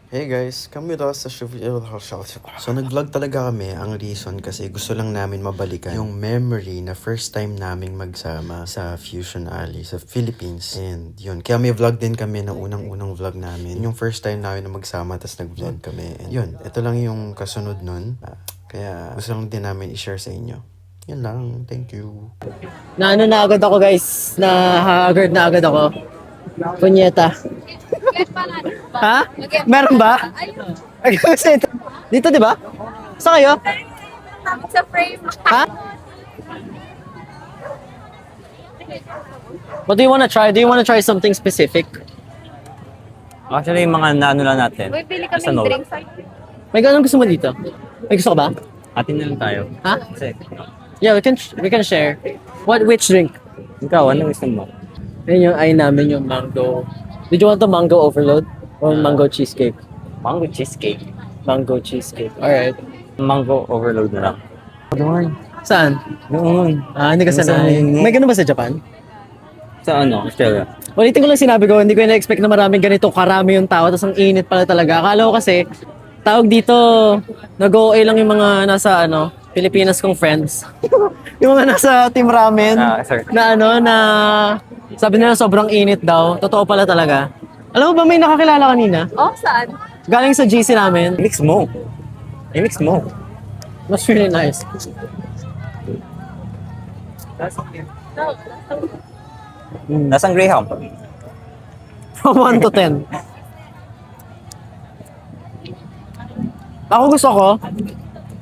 Hey guys, kami daw sa So nag-vlog talaga kami, ang reason kasi gusto lang namin mabalikan yung memory na first time naming magsama sa Fusion Alley sa Philippines. And yun, kaya may vlog din kami ng unang-unang vlog namin. Yung first time namin na magsama, tas nag-vlog kami. And yun, ito lang yung kasunod nun. Kaya gusto lang din namin i-share sa inyo. Yun lang, thank you. Na ano na agad ako guys, na haggard na agad ako. Punyeta. Ha? Meron ba? Ay, kasi dito di ba? Saan kayo? Sa frame. Ha? What do you wanna try? Do you wanna try something specific? Actually, yung mga naano lang natin. Uy, pili Basta kami no. drinks. May ganun gusto mo dito? May gusto ka ba? Atin na lang tayo. Ha? Kasi, Yeah, we can share. Which drink? ikaw, ano gusto mo? Yun yung ay namin yung mango. Did you want the mango overload? Or mango cheesecake? Mango cheesecake. Mango cheesecake. Alright. Mango overload na lang. Doon. Saan? Noon. Hindi ka sanay. May ganun ba sa Japan? Sa ano? Australia. Ulitin ko lang sinabi ko, hindi ko na-expect na maraming ganito karami yung tao, tapos ang init pala talaga. Akala ko kasi, tawag dito, nag-OA lang yung mga nasa Pilipinas kong friends. Yung mga nasa Team Ramen, Sir. na sabi nila sobrang init daw. Totoo pala talaga. Alam mo ba may nakakilala kanina? Oh, saan? Galing sa GC namin. I-mix mo. I-mix mo. Was really nice. Nasang Greyhound? From 1 to 10. Ako gusto ko.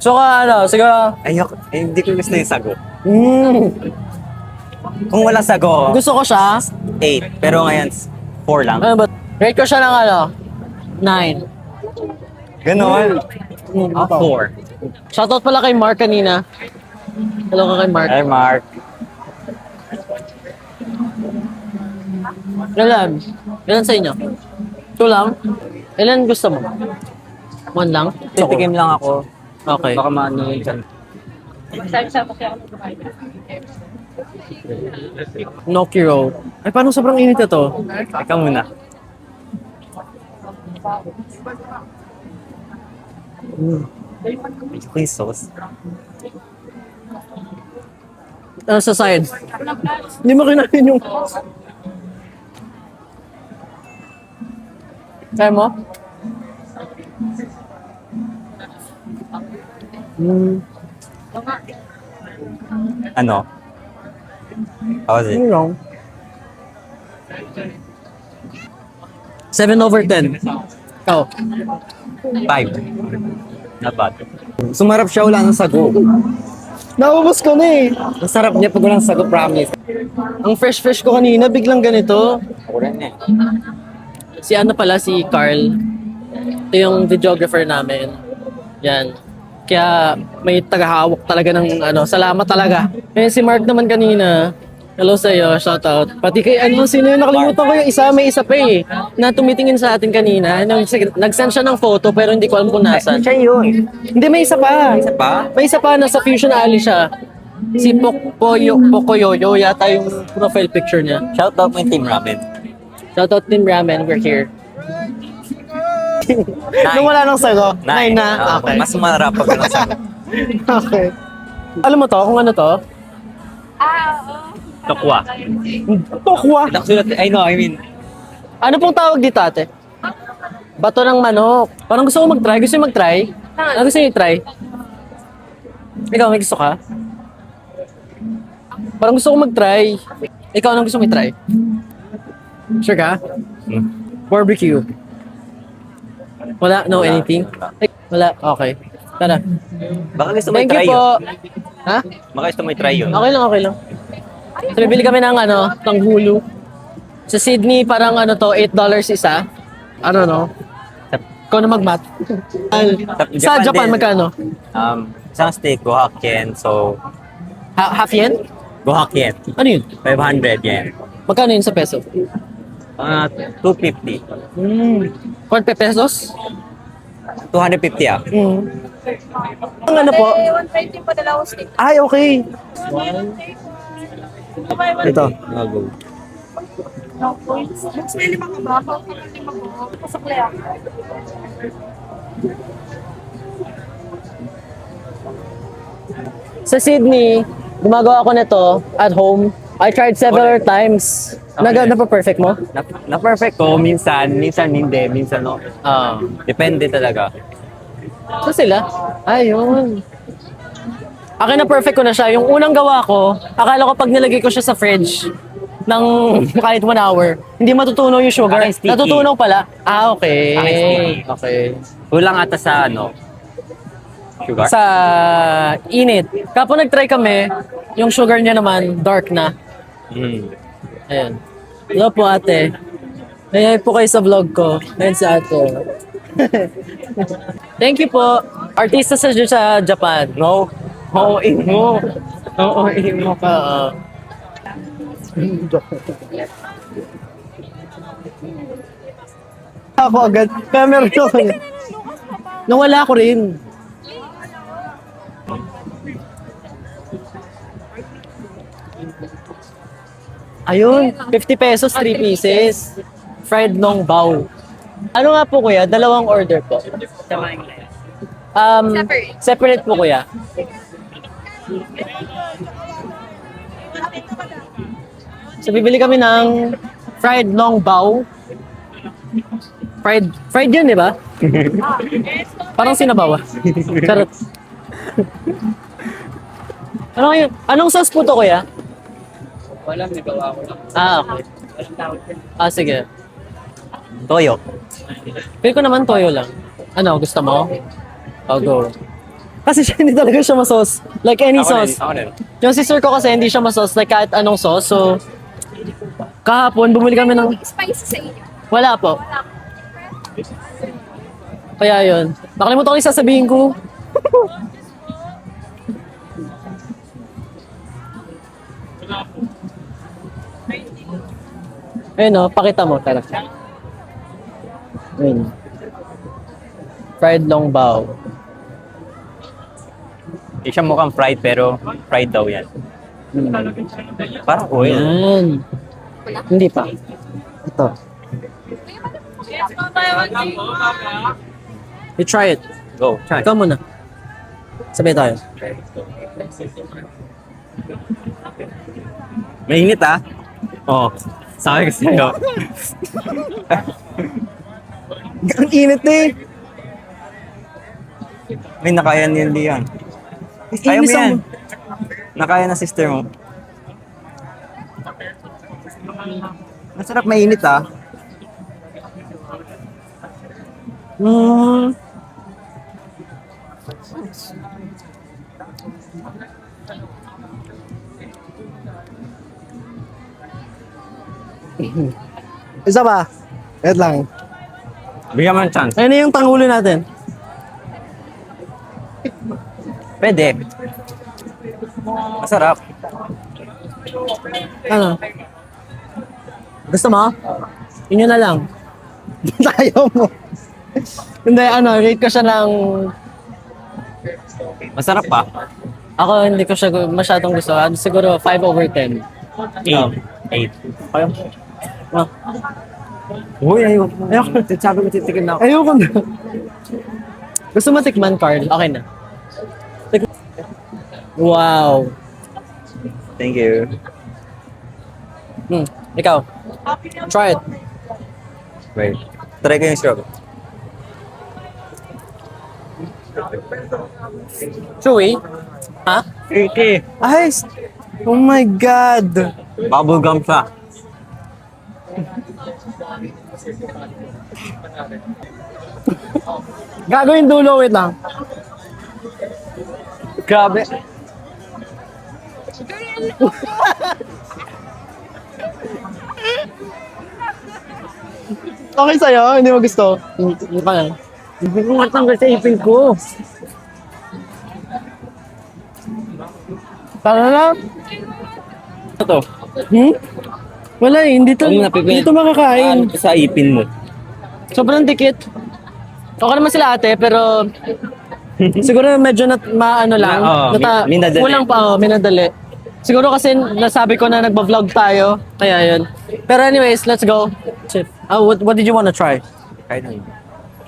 So siguro, Ayok. Hindi ko gusto yung sago. mm, Kung walang sago, gusto ko siya. 8. Pero ngayon, 4 lang. Ano ba? Rate ko siya ng 9. Ganon. Mm, 4. Shoutout pala kay Mark kanina. Hello ka kay Mark. Hey, Mark. Ilan? Ilan sa inyo? 2 lang? Ilan gusto mo? 1 lang? Titikim lang ako. Okay. Baka maano yun dyan. Nokiro. Ay, paano sobrang init ito? Ikaw muna. Medyo ko yung sauce. Ano sa side? Hindi mo kinain yung... Kaya mo? Ano? How was it? Ano lang? 7/10. Oh. 5. Not bad. Sumarap siya, wala ng sago. Naubos ko na eh. Ang sarap niya pag walang sago, promise. Ang fresh ko kanina, biglang ganito. Ako rin eh. Si pala, si Carl. Ito yung videographer namin. Yan. Kaya may tagahawak talaga ng salamat talaga. Eh si Mark naman kanina. Hello sa iyo, shoutout. Pati kay sino yung nakalimutan ko yung isa, may isa pa eh. Na tumitingin sa atin kanina. Nag-send siya ng photo pero hindi ko alam kung nasan. Siya yun. Hindi, may isa pa. Isa pa? May isa pa, nasa Fusion Alley siya. Si Pocoyoyo yata yung profile picture niya. Shout out mo yung Team Ramen. Shoutout Team Ramen, we're here. Nung wala nang sago? 9 na? Okay. Mas marap pag walang sago. Okay. Alam mo to, kung ano to? Oo. Tokwa. Tokwa. I mean, Ano pong tawag dito ate? Bato ng manok. Parang gusto ko mag-try. Gusto mo mag-try? Ano gusto niyo i-try? Ikaw, may gusto ka? Parang gusto ko mag-try. Ikaw, anong gusto mo i-try? Sure ka? Barbecue. Wala? No anything? Wala? Okay. Tara. baka gusto mo Thank i-try you po. yun. Ha? Baka gusto mo i-try yun. Okay lang, okay lang. So, bibili kami ng ng hulu. Sa Sydney, parang $8 isa. I don't know. Ikaw na mag-mat. Sa Japan, din, magkano? Isang steak, Gohakkyen. So, Half yen? Gohakkyen. Ano yun? 500 yen. Magkano yun sa peso? 250. 40 pesos? 250 ah. Ang ano po? 120 pa dalawang stick. Ay, okay. Ito. Go. Mas may lima ka ba? Ako lima ko. Pasakli ako. Sa Sydney, gumagawa ko nito at home. I tried several times. Okay. Napa-perfect mo? Na-perfect ko, minsan hindi, minsan no. Depende talaga. So sila? Ayun. Akin na perfect ko na siya. Yung unang gawa ko, akala ko pag nilagay ko siya sa fridge ng kahit 1 hour, hindi matutunaw yung sugar. Akin sticky. Natutunaw pala. Ah, okay. Akin sticky. Okay. Kulang ata sa sugar. Sa init. Kapag nag-try kami, yung sugar niya naman, dark na. Mm. Ayan. Hello po ate. Ayan po kayo sa vlog ko. Ayan si ate. Thank you po. Artista sa Japan. No? Oo, mo. Oo, mo ka. Ako agad. Kaya meron ako. Nawala ko rin. Ayun, 50 pesos, 3 pieces. Fried long bao. Ano nga po kuya? Dalawang order po. Separate po kuya. So bibili kami ng fried long bao. Fried yun, di ba? Parang sinabaw. Charot. Ano yun? Anong sauce po to kuya? Wala, may gawa ko. Ah, okay. Sige. Toyo. Pili ko naman toyo lang. Ano, gusto mo? I'll go. Kasi siya hindi talaga siya masos. Like any sauce. Ako rin. Yung sister ko kasi hindi siya masos like kahit anong sauce. So, kahapon bumili kami ng... Spicy sa inyo. Wala po. Kaya yun. Nakalimutan ko yung sasabihin ko. Ayun o, pakita mo. Tara. Ayun. Fried long bao. Hindi siya mukhang fried pero fried daw yan. Parang oil. Yan. Hindi pa. Ito. You try it. Go, try. Ikaw muna. Sabay tayo. Mainit ah. Oo. Sabi ko sa'yo. Ang init eh. May nakayan yun diyan. Kaya mo Inis yan. ang- Nakaya na sister mo. Masarap mainit ah. Mm. Isa pa. Wait lang. Bigyan mo ng chance. Ayun na yung tangulo natin. Pwede. Masarap. Ano? Gusto mo? Yun na lang. Tayo mo. Hindi, rate ko siya ng... Masarap pa. Ako, hindi ko siya masyadong gusto. Siguro 5 over 10. 8. Kaya? Ah. Uy, ayoko. Sabi ko titikim na ako. Ayoko na. Gusto mo tikman, Carl? Okay na. Wow. Thank you. Ikaw. Try it. Wait. Try ko yung strawberry. Chewy? Ha? Okay. Ay! Oh my God! Bubble gum siya. Gagawin dulo, wait lang. Grabe. Okay sa'yo? Hindi mo gusto? Hindi pa lang. Hindi ko matanggal sa ipin ko. Tara na. Ito. Wala eh, hindi to, Ang napipil. hindi to makakain. Ano sa ipin mo? Sobrang dikit. Okay naman sila ate, pero siguro medyo maano lang. Oo, minadali. Kulang pa, minadali. Siguro kasi nasabi ko na nagba-vlog tayo, kaya yun. Pero anyways, let's go. Chip. What did you want to try? Kahit ano.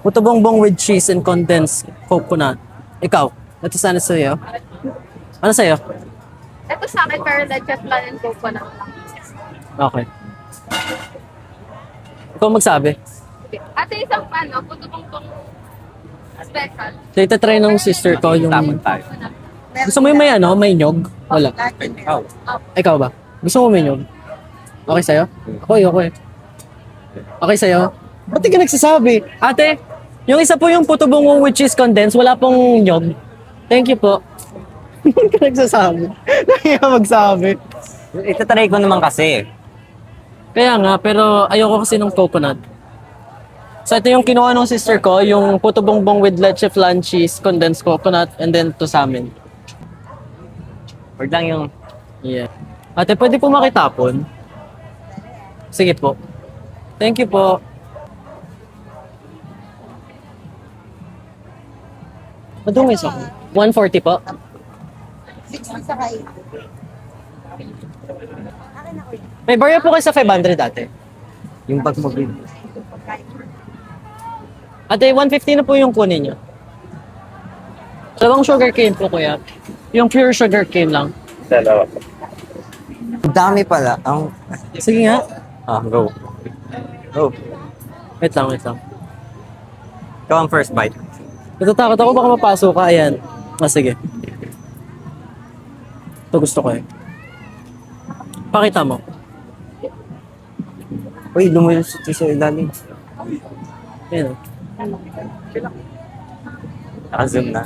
Puto bongbong with cheese and condensed coconut. Ikaw, ito sana sa'yo. Ano sa'yo? Ito sa akin, pero leche flan and coconut lang. Okay. Ikaw magsabi. Okay. Ate, isang puto bongbong special. So, itatry ng sister ko yung... Tapon tayo. Gusto mo yung may nyog? Wala. Oh. Ikaw ba? Gusto mo may nyog? Okay sa'yo? Okay. Okay sa'yo? Ba't di ka nagsasabi? Ate, yung isa po yung puto bongbong with cheese condensed, wala pong nyog. Thank you po. Hindi ka nagsasabi. Nahiya magsabi. Itatry ko naman kasi. Kaya nga, pero ayoko kasi ng coconut. So ito yung kinuha ng sister ko, yung puto bongbong with leche flan cheese, condensed coconut, and then to sa amin. Word lang yung... Yeah. Ate, pwede po makitapon? Sige po. Thank you po. Madungis ako. 140 po. 60 sa kayo. May barya po kayo sa 500 ate. Yung bag mo, babe. Ate, 150 na po yung kunin nyo. Dalawang sugar cane po kuya. Yung pure sugar cane lang. Ang dami pala. Ang... Sige nga. Go. Go. Wait lang. Ikaw ang first bite. Natatakot ako baka mapasok ka. Ayan. Sige. Ito gusto ko eh. Pakita mo. Uy, lumulusot sa ilalim. Ayan. Naka-zoom na.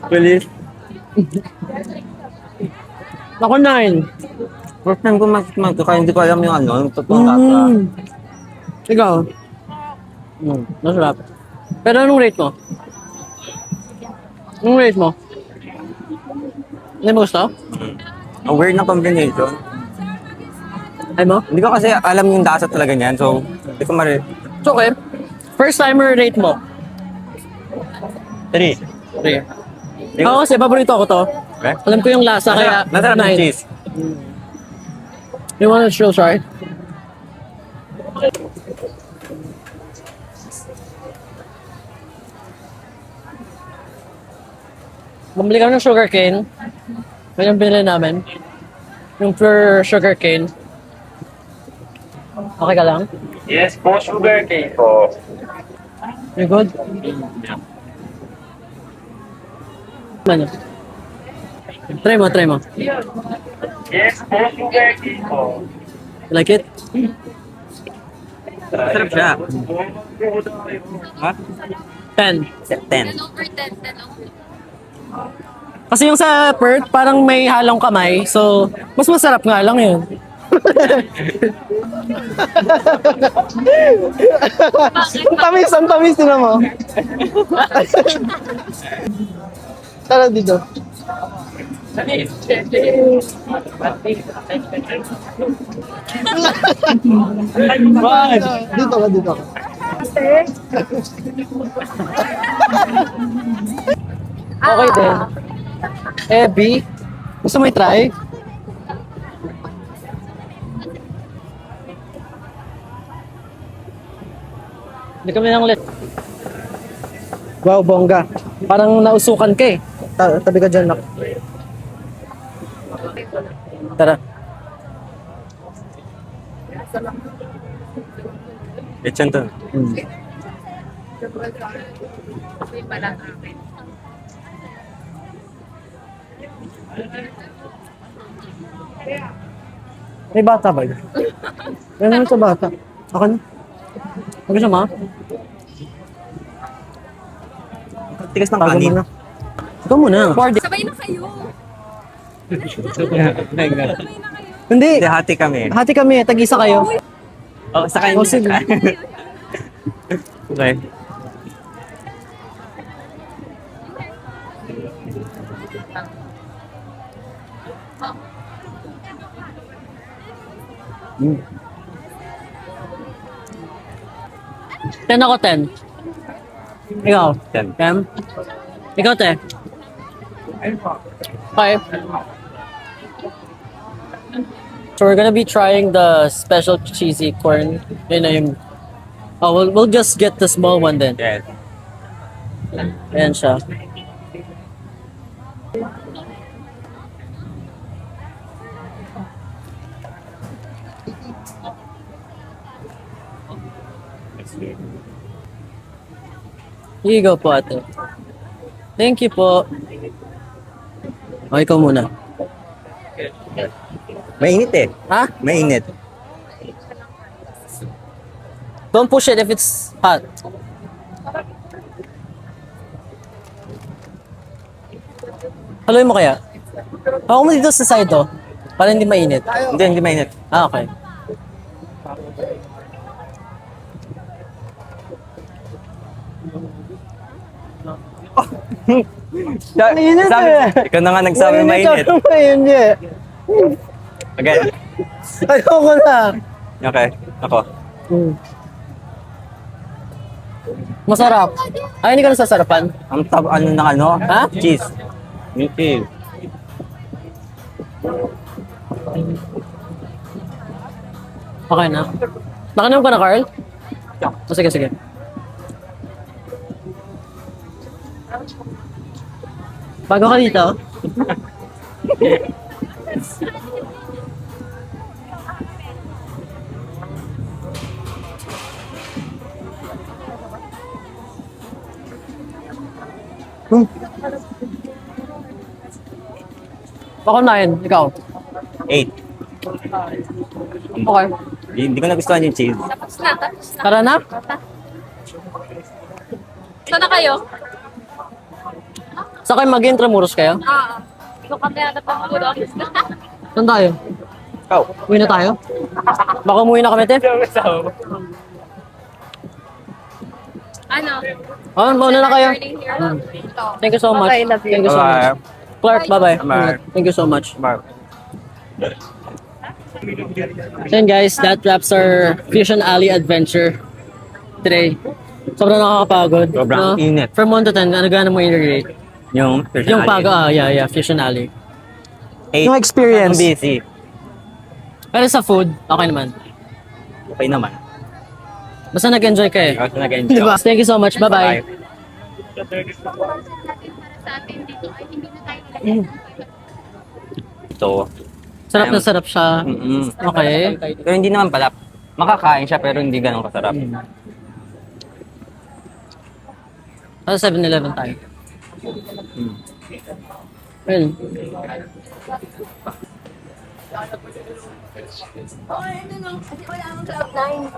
Pulis. Ako 9. First time ko mag kaya hindi ko alam yung yung totoong lasa. Ikaw? Masarap. Pero anong rate mo? Anong rate mo? Hindi mo gusto? Ang weird na combination. Ay mo? Hindi ko kasi alam yung lasa talaga niyan, so hindi ko It's okay. First timer rate mo? 3. 3. Ako kasi paborito ko to. Okay? Alam ko yung lasa kaya Masarap ng 9. cheese. You wanna still try? Bumili kami ng sugar cane. Yan yung binili namin. Yung pure sugar cane. Okay ka lang? Yes po, sugar cane po. You good? Ano? Try mo. Yes po, sugar cane po. You like it? Masarap siya. What? 10. 10. 10 over 10, 10 over 10. Kasi yung sa Perth, parang may halong kamay. So, mas masarap nga lang yun. Ang tamis din mo. Tara dito. Dito ka. Okay din. B, gusto mo i-try? Hindi kami nang let. Wow, bongga. Parang nausukan ka eh. Tabi ka dyan, nak. Tara. Lechon to. May pala namin. May bata ba yun? Meron sa bata. Ako na. Ako siya, ma? Tigas ng Tago kanin. muna. Ikaw muna. Sabay na kayo. Hindi. Hindi, hati kami. Hati kami. Tag-isa kayo. Oh, sa kanya. Oh, sige. Okay. 10 ako 10. Ikaw? 10. 10? Ikaw, te? Okay. So we're gonna be trying the special cheesy corn. Yun na yung... Oh, we'll just get the small one then. Yes. Ayan siya. Here you go po, ate. Thank you po. O, ikaw muna. Mainit eh. Ha? Mainit. Don't push it if it's hot. Haluin mo kaya? Ako mo dito sa side to. Para hindi mainit. Hindi mainit. Ah, okay. Mainit sabi, eh. Ikaw na nga nagsabi mainit. Mainit. Okay. Ayoko na. Okay. Ako. Masarap. Ay, hindi ka nasasarapan. Ang ano ng ano? Ha? Cheese. Yung cheese. Okay na. Nakainom ka na, Carl? Oh, sige, sige. Bago ka dito? Ako 9, ikaw. 8. Okay. Hindi ko nagustuhan yung cheese. Tapos na, tapos na. Tara na? Saan na kayo? Sa kayo mag-intramuros kayo? Ah, ikaw kami na napapulong. Saan tayo? Ikaw. Uwi na tayo? Baka umuwi na kami, te? Ano? Oh, mauna na kayo. Learning here. Ito. Thank you so much. Okay, love you. Thank you so much. Clark, bye-bye. Bye. Thank you so much. Mark. Then guys, that wraps our Fusion Alley adventure today. Sobrang nakakapagod. Sobrang init. From 1 to 10, ano gano'n mo i-rate? Yung Yung yeah, Fusion Alley. 8. Yung experience. Ang busy. Pero sa food, okay naman. Okay naman. Basta nag-enjoy ka eh. Ako nag-enjoy. Diba? Thank you so much. Bye-bye. Sa atin dito ay hindi na tayo nalagyan. Ito. Sarap na sarap siya. Okay. Pero hindi naman pala. Makakain siya pero hindi ganun kasarap. Sa 7-Eleven tayo. Well, Oh, ano no? Kasi wala akong cloud 9.